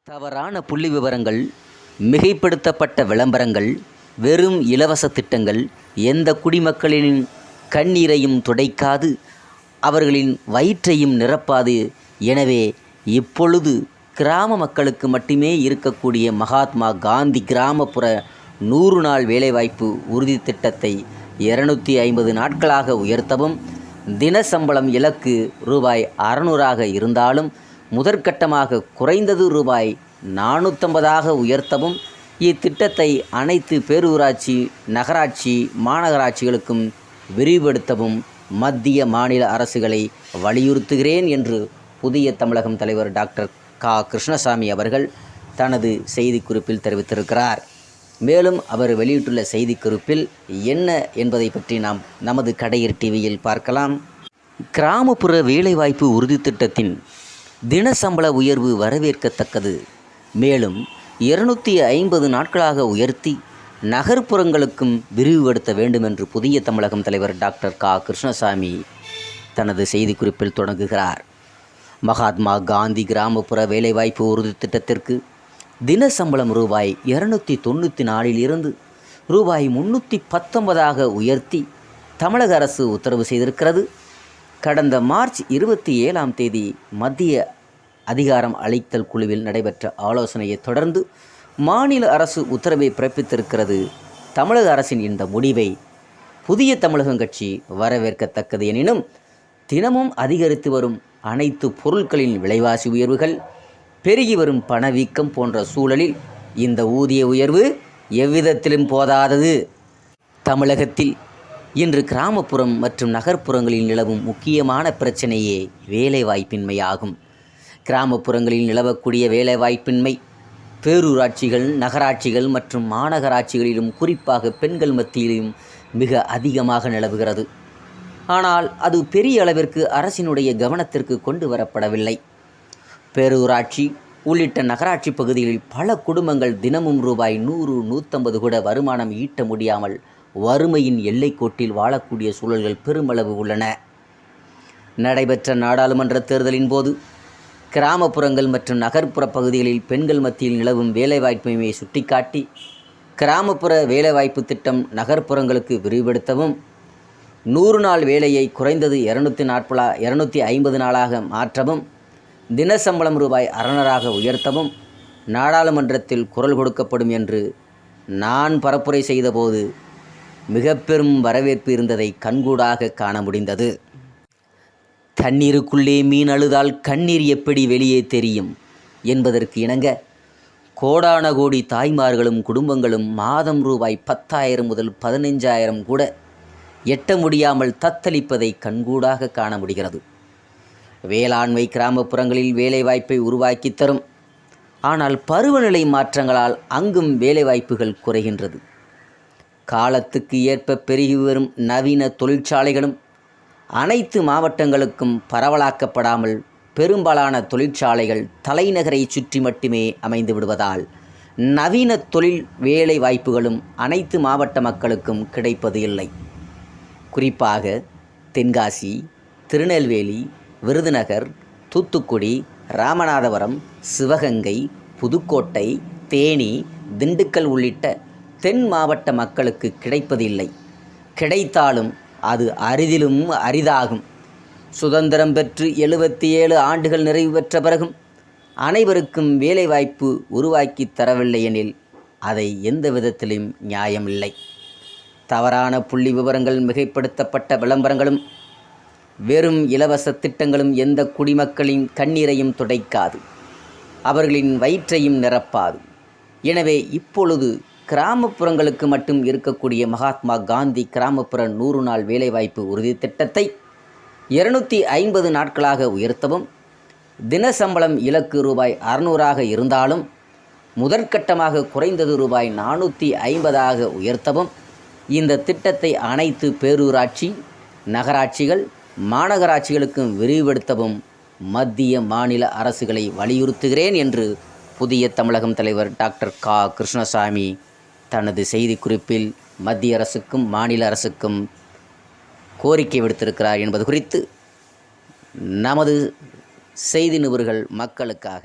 தவறான புள்ளி விவரங்கள், மிகைப்படுத்தப்பட்ட விளம்பரங்கள், வெறும் இலவச திட்டங்கள் எந்த குடிமக்களின் கண்ணீரையும் துடைக்காது, அவர்களின் வயிற்றையும் நிரப்பாது. எனவே இப்பொழுது கிராம மக்களுக்கு மட்டுமே இருக்கக்கூடிய மகாத்மா காந்தி கிராமப்புற 100 நாள் வேலைவாய்ப்பு உறுதி திட்டத்தை 250 நாட்களாக உயர்த்தவும், தின சம்பளம் இலக்கு ரூபாய் 600ஆக இருந்தாலும் முதற்கட்டமாக குறைந்தது ரூபாய் 450ஆக உயர்த்தவும், இத்திட்டத்தை அனைத்து பேரூராட்சி, நகராட்சி, மாநகராட்சிகளுக்கும் விரிவுபடுத்தவும் மத்திய மாநில அரசுகளை வலியுறுத்துகிறேன் என்று புதிய தமிழகம் தலைவர் டாக்டர் கா. கிருஷ்ணசாமி அவர்கள் தனது செய்திக்குறிப்பில் தெரிவித்திருக்கிறார். மேலும் அவர் வெளியிட்டுள்ள செய்திக்குறிப்பில் என்ன என்பதை பற்றி நாம் நமது கடையர் டிவியில் பார்க்கலாம். கிராமப்புற வேலைவாய்ப்பு உறுதி திட்டத்தின் தின சம்பள உயர்வு வரவேற்கத்தக்கது. மேலும் 250 நாட்களாக உயர்த்தி நகர்ப்புறங்களுக்கும் விரிவுபடுத்த வேண்டும் என்று புதிய தமிழகம் தலைவர் டாக்டர் கா. கிருஷ்ணசாமி தனது செய்திக்குறிப்பில் தொடங்குகிறார். மகாத்மா காந்தி கிராமப்புற வேலைவாய்ப்பு உறுதி திட்டத்திற்கு தின சம்பளம் ரூபாய் 294 இருந்து ரூபாய் 319ஆக உயர்த்தி தமிழக அரசு உத்தரவு செய்திருக்கிறது. கடந்த மார்ச் 27ஆம் தேதி மத்திய அதிகாரம் அளித்தல் குழுவில் நடைபெற்ற ஆலோசனையை தொடர்ந்து மாநில அரசு உத்தரவை பிறப்பித்திருக்கிறது. தமிழக அரசின் இந்த முடிவை புதிய தமிழகம் கட்சி வரவேற்கத்தக்கது. எனினும் தினமும் அதிகரித்து வரும் அனைத்து பொருட்களின் விலைவாசி உயர்வுகள், பெருகி வரும் பணவீக்கம் போன்ற சூழலில் இந்த ஊதிய உயர்வு எவ்விதத்திலும் போதாதது. தமிழகத்தில் இன்று கிராமப்புறம் மற்றும் நகர்ப்புறங்களில் நிலவும் முக்கியமான பிரச்சனையே வேலைவாய்ப்பின்மையாகும். கிராமப்புறங்களில் நிலவக்கூடிய வேலைவாய்ப்பின்மை பேரூராட்சிகள், நகராட்சிகள் மற்றும் மாநகராட்சிகளிலும் குறிப்பாக பெண்கள் மத்தியிலும் மிக அதிகமாக நிலவுகிறது. ஆனால் அது பெரிய அளவிற்கு அரசினுடைய கவனத்திற்கு கொண்டு வரப்படவில்லை. பேரூராட்சி உள்ளிட்ட நகராட்சி பகுதிகளில் பல குடும்பங்கள் தினமும் ரூபாய் 100, 150 கூட வருமானம் ஈட்ட முடியாமல் வறுமையின் எல்லைக்கோட்டில் வாழக்கூடிய சூழல்கள் பெருமளவு உள்ளன. நடைபெற்ற நாடாளுமன்ற தேர்தலின் போது கிராமப்புறங்கள் மற்றும் நகர்ப்புற பகுதிகளில் பெண்கள் மத்தியில் நிலவும் வேலைவாய்ப்பின்மையை சுட்டிக்காட்டி கிராமப்புற வேலைவாய்ப்பு திட்டம் நகர்ப்புறங்களுக்கு விரிவுபடுத்தவும், 100 நாள் வேலையை குறைந்தது 250 நாளாக மாற்றவும், தின சம்பளம் ரூபாய் 600ஆக உயர்த்தவும் நாடாளுமன்றத்தில் குரல் கொடுக்கப்படும் என்று நான் பரப்புரை செய்தபோது மிக பெரும் வரவேற்பு இருந்ததை கண்கூடாக காண முடிந்தது. தண்ணீருக்குள்ளே மீன் அழுதால் கண்ணீர் எப்படி வெளியே தெரியும் என்பதற்கு இணங்க கோடான கோடி தாய்மார்களும் குடும்பங்களும் மாதம் ரூபாய் 10,000 முதல் 15,000 கூட எட்ட முடியாமல் தத்தளிப்பதை கண்கூடாக காண முடிகிறது. வேளாண்மை கிராமப்புறங்களில் வேலைவாய்ப்பை உருவாக்கி தரும். ஆனால் பருவநிலை மாற்றங்களால் அங்கும் வேலைவாய்ப்புகள் குறைகின்றது. காலத்துக்கு ஏற்ப பெருகி வரும் நவீன தொழிற்சாலைகளும் அனைத்து மாவட்டங்களுக்கும் பரவலாக்கப்படாமல் பெரும்பாலான தொழிற்சாலைகள் தலைநகரை சுற்றி மட்டுமே அமைந்து விடுவதால் நவீன தொழில் வேலை வாய்ப்புகளும் அனைத்து மாவட்ட மக்களுக்கும் கிடைப்பது இல்லை. குறிப்பாக தென்காசி, திருநெல்வேலி, விருதுநகர், தூத்துக்குடி, ராமநாதபுரம், சிவகங்கை, புதுக்கோட்டை, தேனி, திண்டுக்கல் உள்ளிட்ட தென் மாவட்ட மக்களுக்கு கிடைப்பதில்லை. கிடைத்தாலும் அது அரிதிலும் அரிதாகும். சுதந்திரம் பெற்று 77 ஆண்டுகள் நிறைவு பெற்ற பிறகும் அனைவருக்கும் வேலைவாய்ப்பு உருவாக்கி தரவில்லை எனில் அதை எந்த விதத்திலும் நியாயமில்லை. தவறான புள்ளி விவரங்கள், மிகைப்படுத்தப்பட்ட விளம்பரங்களும் வெறும் இலவச திட்டங்களும் எந்த குடிமக்களின் கண்ணீரையும் துடைக்காது, அவர்களின் வயிற்றையும் நிரப்பாது. எனவே இப்பொழுது கிராமப்புறங்களுக்கு மட்டும் இருக்கக்கூடிய மகாத்மா காந்தி கிராமப்புற 100 நாள் வேலைவாய்ப்பு உறுதி திட்டத்தை 250 நாட்களாக உயர்த்தவும், தின சம்பளம் இலக்கு ரூபாய் 600ஆக இருந்தாலும் முதற்கட்டமாக குறைந்தது ரூபாய் 450ஆக உயர்த்தவும், இந்த திட்டத்தை அனைத்து பேரூராட்சி, நகராட்சிகள், மாநகராட்சிகளுக்கும் விரிவுபடுத்தவும் மத்திய மாநில அரசுகளை வலியுறுத்துகிறேன் என்று புதிய தமிழகம் தலைவர் டாக்டர் கா. கிருஷ்ணசாமி தனது செய்திக்குறிப்பில் மத்திய அரசுக்கும் மாநில அரசுக்கும் கோரிக்கை விடுத்திருக்கிறார் என்பது குறித்து நமது செய்தி நிருபர்கள் மக்களுக்காக